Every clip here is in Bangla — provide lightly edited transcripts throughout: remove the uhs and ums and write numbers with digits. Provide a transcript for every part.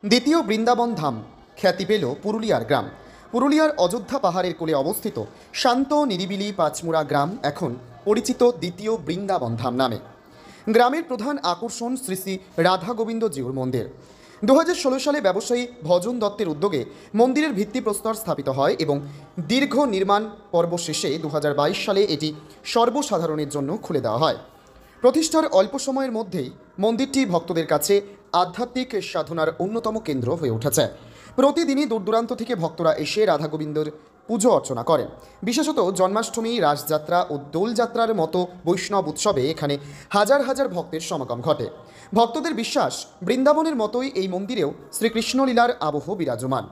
দ্বিতীয় বৃন্দাবন ধাম খ্যাতি পেল পুরুলিয়ার গ্রাম। পুরুলিয়ার অযোধ্যা পাহাড়ের কোলে অবস্থিত শান্ত নিরিবিলি পাঁচমুড়া গ্রাম এখন পরিচিত দ্বিতীয় বৃন্দাবন ধাম নামে। গ্রামের প্রধান আকর্ষণ শ্রী শ্রী রাধা গোবিন্দ জিউর মন্দির। 2016 সালে ব্যবসায়ী ভজন দত্তের উদ্যোগে মন্দিরের ভিত্তিপ্রস্তর স্থাপিত হয় এবং দীর্ঘ নির্মাণ পর্ব শেষে 2022 সালে এটি সর্বসাধারণের জন্য খুলে দেওয়া হয়। প্রতিষ্ঠার অল্প সময়ের মধ্যেই মন্দিরটি ভক্তদের কাছে আধ্যাত্মিক সাধনার অন্যতম কেন্দ্র হয়ে উঠেছে। প্রতিদিনই দূরদূরান্ত থেকে ভক্তরা এসে রাধা গোবিন্দর পুজো অর্চনা করেন। বিশেষত জন্মাষ্টমী, রাসযাত্রা ও দোলযাত্রার মতো বৈষ্ণব উৎসবে এখানে হাজার হাজার ভক্তের সমাগম ঘটে। ভক্তদের বিশ্বাস, বৃন্দাবনের মতোই এই মন্দিরেও শ্রীকৃষ্ণলীলার আবহ বিরাজমান।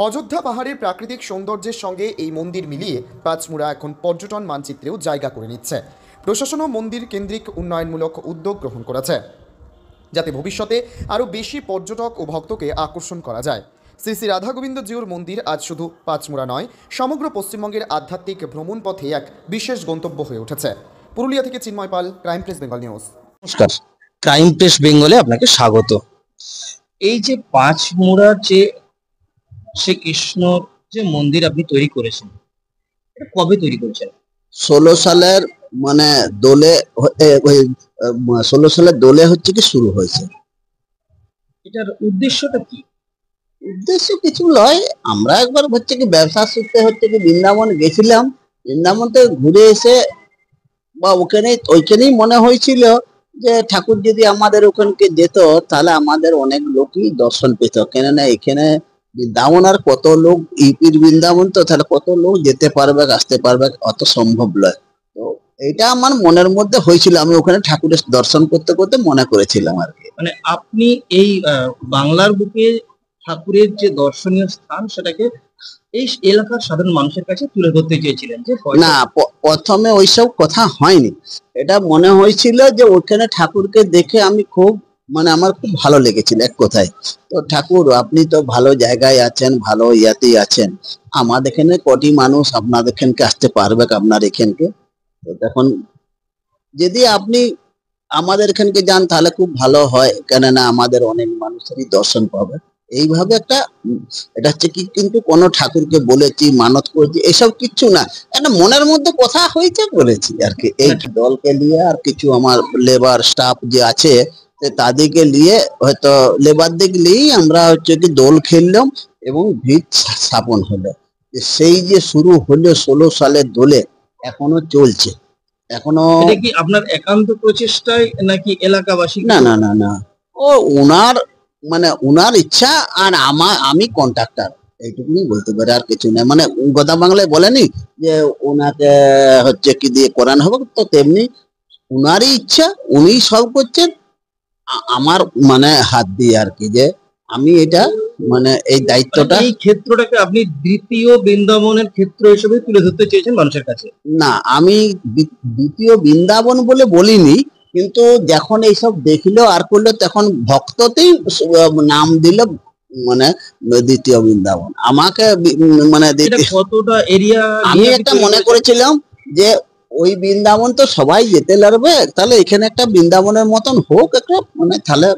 অযোধ্যা পাহাড়ের প্রাকৃতিক সৌন্দর্যের সঙ্গে এই মন্দির মিলিয়ে পাঁচমুড়া এখন পর্যটন মানচিত্রেও জায়গা করে নিচ্ছে। প্রশাসনও মন্দির কেন্দ্রিক উন্নয়নমূলক উদ্যোগ গ্রহণ করেছে, যাতে ভবিষ্যতে আরও বেশি পর্যটক ও ভক্তকে আকর্ষণ করা যায়। শ্রী শ্রী রাধা গোবিন্দ জিউর মন্দির আজ শুধু পাঁচমুড়া নয়, সমগ্র পশ্চিমবঙ্গের আধ্যাত্মিক ভ্রমণ পথে এক বিশেষ গন্তব্য হয়ে উঠেছে। পুরুলিয়া থেকে চিন্ময় পাল, ক্রাইম প্রেস বেঙ্গল নিউজ। নমস্কার, ক্রাইম প্রেস বেঙ্গলে আপনাকে স্বাগত। এই যে পাঁচমুড়ার যে শ্রীকৃষ্ণ যে মন্দির আপনি তৈরি করেছেন, এটা কবে তৈরি করেছেন? 16 সালের মানে দোলে 16 সালের দোলে হচ্ছে কি শুরু হয়েছে। এটার উদ্দেশ্যটা কি? উদ্দেশ্য কিছু নয়, আমরা একবার হচ্ছে কি ব্যবসা সূত্রে হচ্ছে কি বৃন্দাবন গেছিলাম। বৃন্দাবন থেকে ঘুরে এসে বা ওইখানেই মনে হয়েছিল যে ঠাকুর যদি আমাদের ওখানকে যেত তাহলে আমাদের অনেক লোকই দর্শন পেত। কেননা এখানে বৃন্দাবন আর কত লোক, ইউপির বৃন্দাবন তো, তাহলে কত লোক যেতে পারবে আসতে পারবে, অত সম্ভব নয়। তো এটা আমার মনের মধ্যে হয়েছিল, আমি ওখানে ঠাকুরের দর্শন করতে করতে মনে করেছিলাম আর কি। মানে আপনি এই বাংলার বুকে ঠাকুরের যে দর্শনীয় স্থান, সেটাকে এই এলাকার সাধারণ মানুষের কাছে তুলে ধরতে চেয়েছিলেন। যে না, প্রথমে ওইসব কথা হয়নি। এটা মনে হয়েছিল যে ওখানে ঠাকুরকে দেখে আমি খুব আমার খুব ভালো লেগেছিল এক কথায়। তো ঠাকুর, আপনি তো ভালো জায়গায় আছেন, ভালো ইয়াতেই আছেন, আমাদের এখানে কটি মানুষ আপনাদের এখানকে আসতে পারবে আপনার এখানকে। তো তখন যদি আপনি আমাদের এখানকে যান তাহলে খুব ভালো হয়, কেননা আমাদের অনেক মানুষেরই দর্শন পাবে। এইভাবে একটা এটা হচ্ছে কি, কিন্তু কোনো ঠাকুরকে বলেছি, মানত করেছি এসব কিচ্ছু না, একটা মনের মধ্যে কথা হয়েছে বলেছি আর কি। এই দলকে নিয়ে আর কিছু আমার লেবার স্টাফ যে আছে তাদেরকে নিয়ে, হয়তো লেবার দিক নিয়েই আমরা হচ্ছে কি দোল খেললাম এবং ভিত স্থাপন হলো। সেই যে শুরু হলো 16 সালের দোলে, এখনো চলছে। এখনো এটা কি আপনার একান্ত প্রচেষ্টায় নাকি এলাকাবাসী? না না না না, ও উনার ইচ্ছা, আর আমি কন্ট্রাক্টর, এইটুকুনি বলতে পারে, আর কিছু না। কথা বাংলায় বলেনি যে ওনাকে হচ্ছে কি দিয়ে করানো হবে, তো তেমনি উনারই ইচ্ছা, উনি সব করছেন, আমার হাত দিয়ে আর কি, যে আমি এটা এই দায়িত্বটা। এই ক্ষেত্রটাকে আপনি দ্বিতীয় বৃন্দাবনের ক্ষেত্র হিসেবে তুলে ধরতে চেয়েছেন মানুষের কাছে? না, আমি দ্বিতীয় বৃন্দাবন বলে বলিনি, কিন্তু যখন এইসব দেখলো আর করলো তখন ভক্ততেই নাম দিল দ্বিতীয় বৃন্দাবন। আমাকে কতটা এরিয়া আমি একটা মনে করেছিলাম যে ওই বৃন্দাবন তো সবাই যেতে লাগবে, তাহলে এখানে একটা বৃন্দাবনের মতন হোক একটা, তাহলে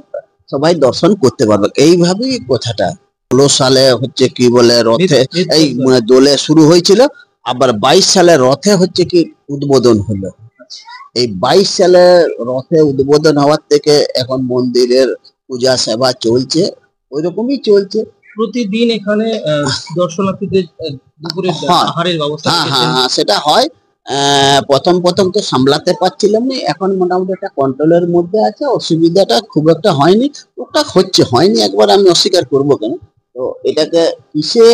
সবাই দর্শন করতে পারবে, এইভাবেই কথাটা। 16 সালে হচ্ছে কি বলে রথে এই দোলে শুরু হয়েছিল, আবার 22 সালে রথে হচ্ছে কি উদ্বোধন হলো। এই 22 সালে রথে উদ্বোধন হওয়ার থেকে এখন মন্দিরের পূজা সেবা চলছে, ওই রকমই চলছে প্রতিদিন। এখানে দর্শনার্থীদের দুপুরে আহারের ব্যবস্থা? হ্যাঁ, সেটা হয়। প্রথম তো সামলাতে পারছিলাম না, এখন মোটামুটি একটা কন্ট্রোলের মধ্যে আছে, অসুবিধাটা খুব একটা হয়নি। টুকটাক হয়নি একবার, আমি অস্বীকার করবো কেন। তো এটাকে কিসে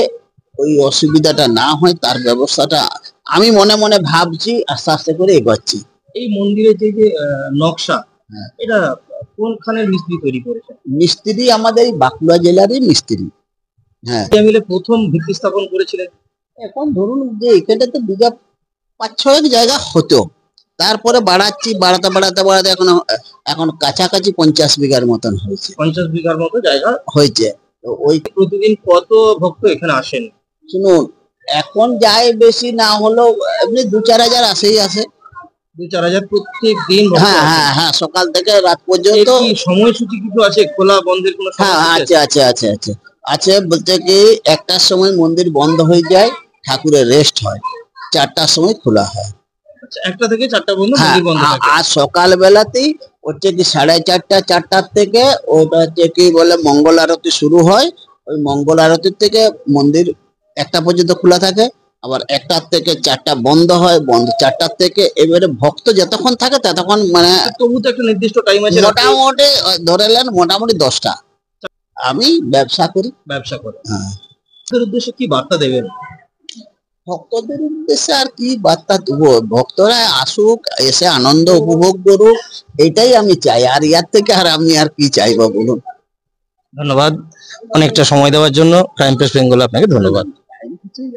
ওই অসুবিধাটা না হয় তার ব্যবস্থাটা আমি মনে মনে ভাবছি, আস্তে আস্তে করে এগোচ্ছি। এই মন্দিরের যে নকশা, এটা কোনখানের মিস্ত্রি তৈরি করেছে? মিস্ত্রি আমাদের এই বাঁকুড়া জেলারই মিস্ত্রি। হ্যাঁ, মিলে প্রথম ভিত্তি স্থাপন করেছিলেন। এখন ধরুন যে এখানে তো বিঘা 5-6 জায়গা হতো, তারপরে বাড়াতে এখন কাছাকাছি 50 বিঘার মতন হয়েছে। 50 বিঘার মতো জায়গা হয়েছে। তো ওই প্রতিদিন কত ভক্ত এখানে আসেন? শুনুন, এখন যায় বেশি না হলেও এমনি 2-4 হাজার আসে। 2-4 হাজার প্রত্যেক দিন ভক্ত হ্যাঁ আসেন। হ্যাঁ হ্যাঁ, সকাল থেকে রাত এর পর্যন্ত। কি সময়সূচি কিছু আছে, খোলা বন্ধের কোনো হ্যাঁ, সময়সূচি আছে আছে আছে আছে আছে, বলতে কি 1টার সময় মন্দির বন্ধ হয়ে যায়, ঠাকুরের রেস্ট হয়, 4টার সময় খোলা হয়। আচ্ছা, 1টা থেকে 4টা পর্যন্ত হ্যাঁ, মন্দির বন্ধ থাকে। আর সকাল বেলাতেই হচ্ছে কি 4:30 4টার থেকে ওটা হচ্ছে কি বলে মঙ্গল আরতি শুরু হয়। ওই মঙ্গল আরতির থেকে মন্দির 1টা পর্যন্ত খোলা থাকে, আবার 1টার থেকে 4টা বন্ধ হয়, বন্ধ 4টার থেকে। এবারে ভক্ত যতক্ষণ থাকে ততক্ষণ, মানে তবু তো একটা নির্দিষ্ট টাইম আছে, রাত্রে মোটামুটি ধরে নেন মোটামুটি 10টা। আমি ব্যবসা করি। ব্যবসা করে। হ্যাঁ। ভক্তের উদ্দেশ্যে কি বার্তা দেবেন? ভক্তদের উদ্দেশ্যে আর কি বার্তা দেবো, ভক্তরা আসুক, এসে আনন্দ উপভোগ করুক, এটাই আমি চাই। আর ইয়ার থেকে আর আমি আর কি চাইবো বলুন। ধন্যবাদ অনেকটা সময় দেওয়ার জন্য। ক্রাইম প্রেস বেঙ্গল আপনাকে ধন্যবাদ।